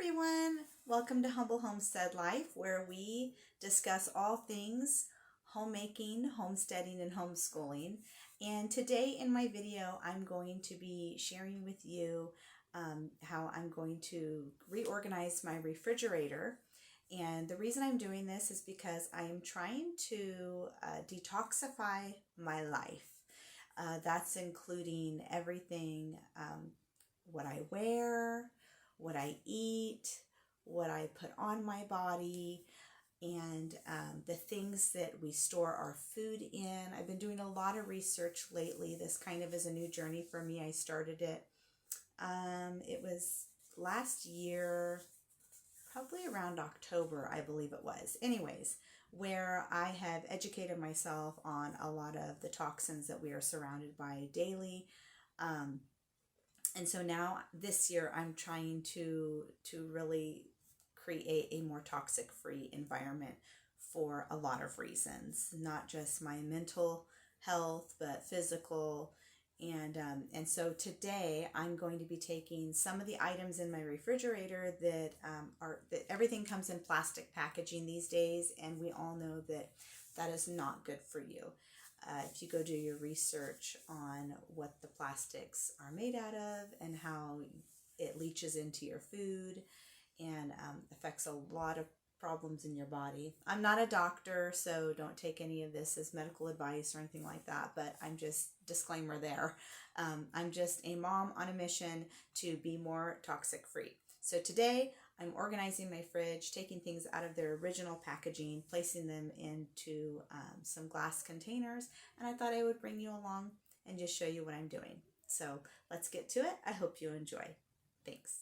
everyone. Welcome to Humble Homestead Life, where we discuss all things homemaking, homesteading, and homeschooling. And today in my video, I'm going to be sharing with you how I'm going to reorganize my refrigerator. And the reason I'm doing this is because I'm trying to detoxify my life. That's including everything, what I wear, what I eat, what I put on my body, and the things that we store our food in. I've been doing a lot of research lately. This kind of is a new journey for me. I started it. It was last year, probably around October, I believe it was. Anyways, where I have educated myself on a lot of the toxins that we are surrounded by daily. And so now this year I'm trying to really create a more toxic free environment for a lot of reasons, not just my mental health, but physical. And so today I'm going to be taking some of the items in my refrigerator that everything comes in plastic packaging these days, and we all know that that is not good for you. If you go do your research on what the plastics are made out of and how it leaches into your food and affects a lot of problems in your body. I'm not a doctor, so don't take any of this as medical advice or anything like that, but I'm just, disclaimer there. I'm just a mom on a mission to be more toxic free. So today I'm organizing my fridge, taking things out of their original packaging, placing them into some glass containers, and I thought I would bring you along and just show you what I'm doing. So let's get to it. I hope you enjoy. Thanks.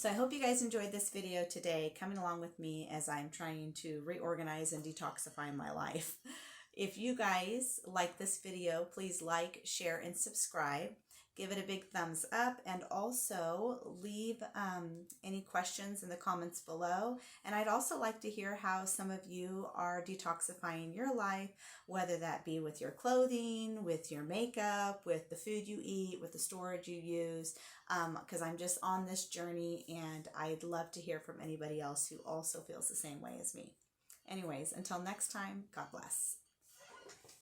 So I hope you guys enjoyed this video today, coming along with me as I'm trying to reorganize and detoxify my life. If you guys like this video, please like, share, and subscribe. Give it a big thumbs up, and also leave any questions in the comments below. And I'd also like to hear how some of you are detoxifying your life, whether that be with your clothing, with your makeup, with the food you eat, with the storage you use, because I'm just on this journey, and I'd love to hear from anybody else who also feels the same way as me. Anyways, until next time, God bless.